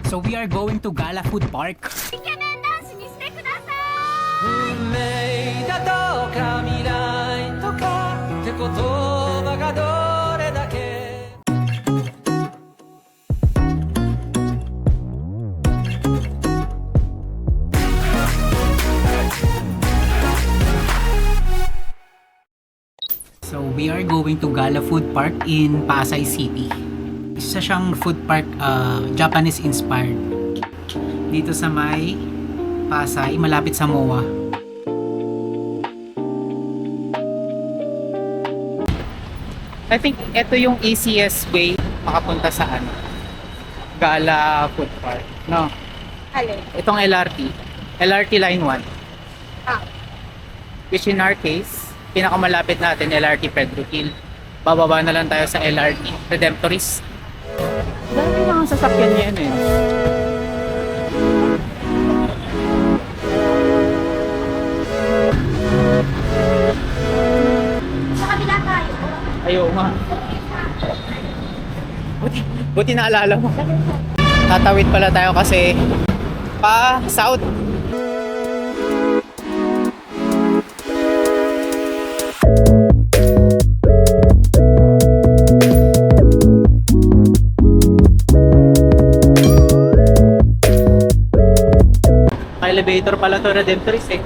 So we are going to Gala Food Park. イケメン男子にしてくださ運命だとか未来とかって言葉がどれだけ So we are going to Gala Food Park in Pasay City. Isa siyang food park, Japanese inspired. Dito sa may Pasay, malapit sa MOA. I think ito yung easiest way makapunta sa Gala Food Park. No, Alin? itong LRT line 1. Ah. Which in our case, pinakamalapit natin LRT Pedro Hill. Bababa na lang tayo sa LRT Redemptorist. Dami lang ang sasakyan niya yun eh. Sa kabila tayo. Ayaw nga. Buti naalala mo. Tatawid pala tayo kasi pa south. Elevator pala to, Redemptorist eh.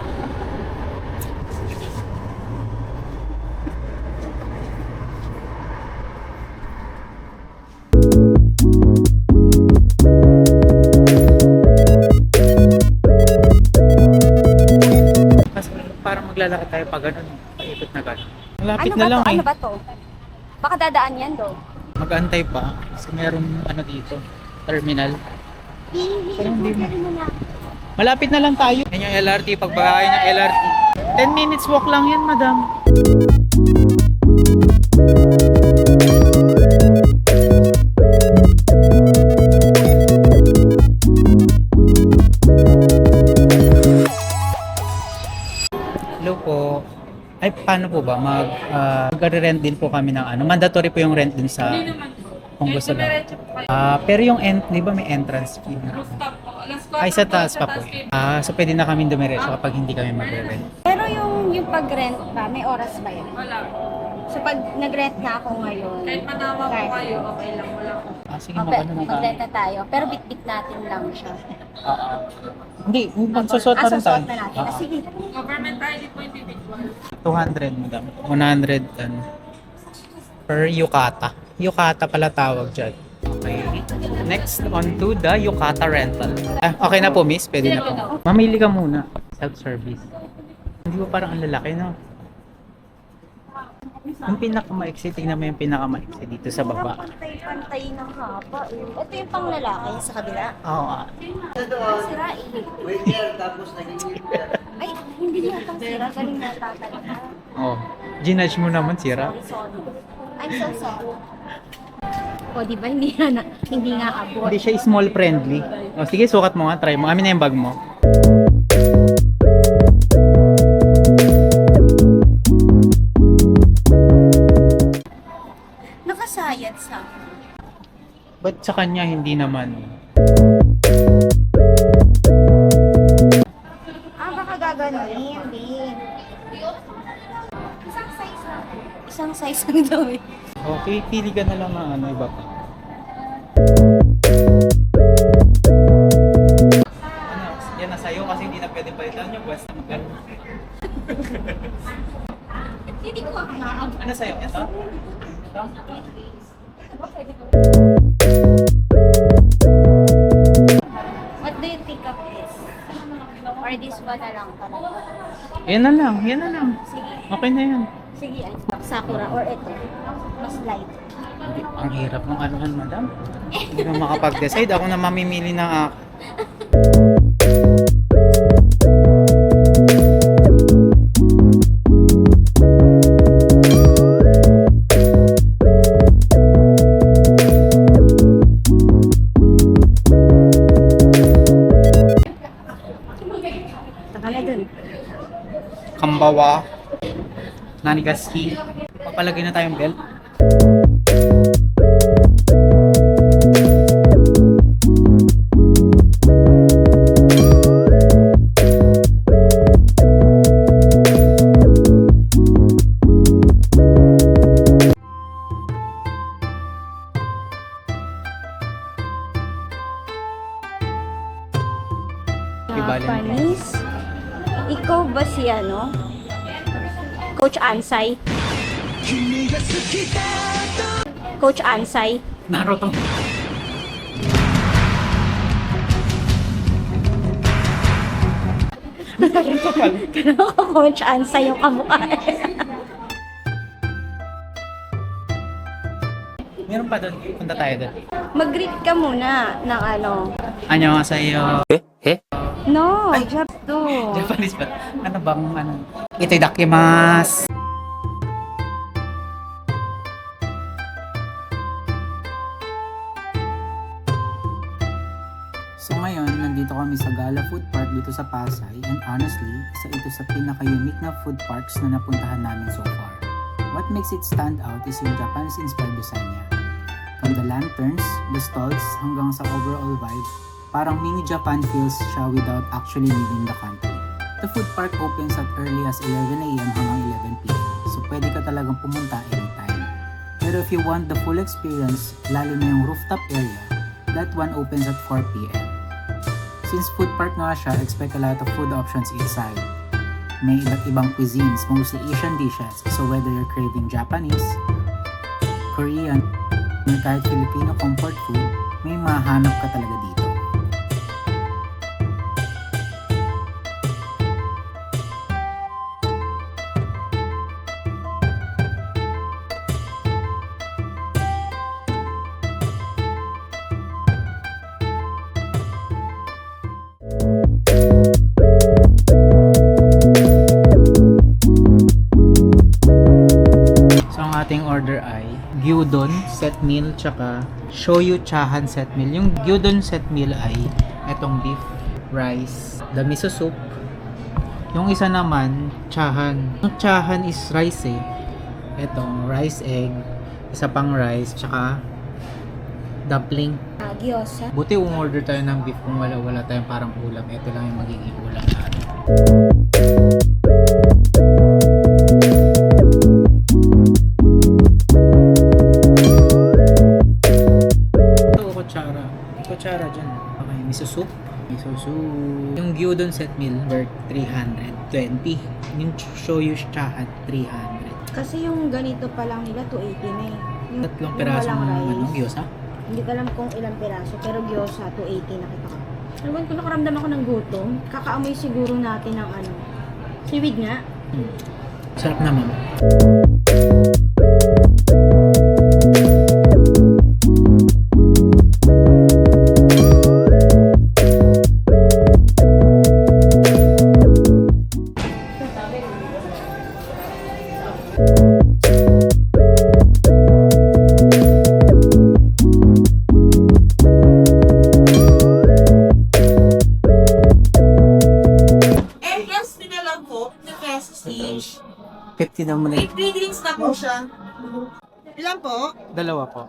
Mas parang maglalakad tayo pa ganun, paikot na ganun. Malapit na lang eh. Ano ba to? Baka dadaan yan do. Mag-antay pa kasi merong dito, terminal. Hihihirin mo na. Malapit na lang tayo. Yan yung LRT, pagbabay ng LRT. 10 minutes walk lang yan, madam. Hello po. Ay, paano po ba? Mag-rent din po kami ng mandatory po yung rent din sa kung gusto lang. Pero yung di ba may entrance fee? Ay, sa taas pa po. So pwede na kami dumiretso kapag hindi kami magre-rent. Pero yung pag-rent ba, may oras ba yan? Wala. So pag nag-rent na ako ngayon, Kahit manawa ko kayo, okay lang, wala ko. Sige, okay, magano na mag-rent na tayo. Pero bit-bit natin lang siya. Hindi, magsusot pa rin tayo. Susuot na natin. Sige. Government ID po individual. 200, madam. 100 per yukata. Yukata pala tawag dyan. Okay. Next, on to the yukata rental. Okay na po, miss. Pwede na po. Mamili ka muna. Self-service. Hindi ba parang ang lalaki, no? Yung pinakamaiksi, tingnan mo yung pinakamaiksi dito sa baba. Pantay-pantay ng haba. Ito yung pang lalaki sa kabila. Oo. Sira Ay, hindi yata sira. Galing yata talaga. Oh. Ginudge mo naman, sira. Sorry. I'm so sorry. O, di ba? Hindi nga abot. Hindi siya small friendly. O, sige, sukat mo nga. Try mo. Amin na yung bag mo. Nakasayad sa Ba't sa kanya hindi naman? baka gaganunin, babe. Isang size lang. Isang size lang daw eh. Okay, pili ka na lang ng iba pa. Yan na sa'yo kasi hindi na pwede palitan yung basta magkano. Hindi ko makaam. Ano sa'yo? Ito? Ito? What do you think of this? Or this one na lang talaga? Yan na lang, yan na lang. Sige. Okay na yan. Sige, Sakura or ito. Mas light. Ang hirap ng anuhan, madam. Hindi na makapag-decide. Ako na mamimili ng Taka na dun. Kambawa, Nanigaski. Papalagay na tayong belt. Equivalent. Japanese. Ikaw ba si ano? Coach Ansay? Coach Ansay? Naruto. Kailangan ko Coach Ansay yung kamukha. Meron pa doon. Punta tayo doon. Mag-greet ka muna ng ano. Annyeonghaseyo. No, Jap to. Japanese ba? Ano bang ano? Itadakimasu. So ngayon, nandito kami sa Gala Food Park dito sa Pasay, and honestly, isa ito sa pinaka-unique na food parks na napuntahan namin so far. What makes it stand out is yung Japanese-inspired design niya. From the lanterns, the stalls, hanggang sa overall vibe, parang mini Japan feels siya without actually leaving the country. The food park opens at early as 11 a.m. hanggang 11 p.m. So pwede ka talagang pumunta anytime. Pero if you want the full experience, lalo na yung rooftop area, that one opens at 4 p.m. Since food park nga siya, expect a lot of food options inside. May iba't ibang cuisines, mostly Asian dishes. So whether you're craving Japanese, Korean, or kahit Filipino comfort food, may mahanap ka talaga dito. So ang ating order ay gyudon set meal tsaka shoyu chahan set meal. Yung gyudon set meal ay etong beef, rice, the miso soup. Yung isa naman chahan. Yung chahan is rice eh. Etong rice egg, isa pang rice tsaka dumpling. Gyoza. Buti umorder tayo ng beef kung wala tayong parang ulam. Ito lang yung magiging ulam natin. Ito, kutsara. Kutsara dyan. Okay, miso soup. Miso soup. Yung gyudon set meal worth 320. Yung shoyu chahan 300. Kasi yung ganito pa lang nila, 280 na eh. Yung, Tatlong yung piraso walang ng rice. ano, gyoza. Hindi ko alam kung ilang piraso, pero gyoza, 280 nakita ko. Alam ko, nakaramdam ako ng gutom. Kakaamoy siguro natin ng ano. Seaweed nga. Sarap naman. Yes, din na lang po. The pesos each. 50 na muna. 8 drinks na po siya. Ilan po? Dalawa po.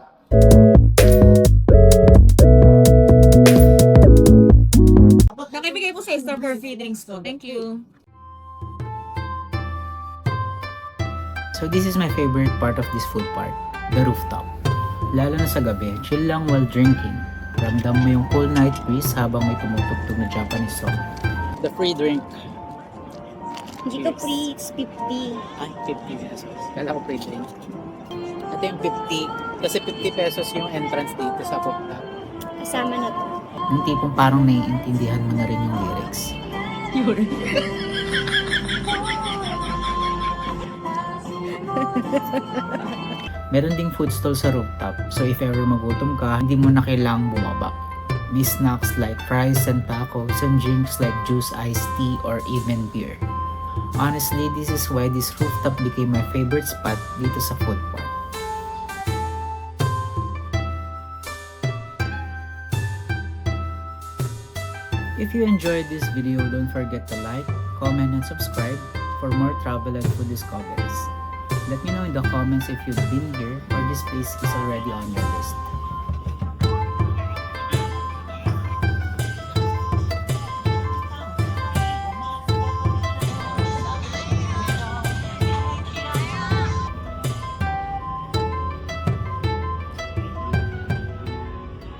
Nakibigay po sa store for free drinks po. Thank you. So this is my favorite part of this food park, the rooftop. Lalo na sa gabi, chill lang while drinking. Ramdam mo yung cool night breeze habang may tumutugtog na Japanese song. The free drink. Hindi ko free, it's 50. Ay, 50 pesos. Kala ko free drink. Ito yung 50. Kasi 50 pesos yung entrance dito sa rooftop. Kasama na to. Yung tipong parang naiintindihan mo na rin yung lyrics. Meron ding food stall sa rooftop, so if ever magutom ka, hindi mo na kailangang bumaba. May snacks like fries and tacos and drinks like juice, iced tea, or even beer. Honestly, this is why this rooftop became my favorite spot dito sa food park. If you enjoyed this video, don't forget to like, comment, and subscribe for more travel and food discoveries. Let me know in the comments if you've been here or this place is already on your list.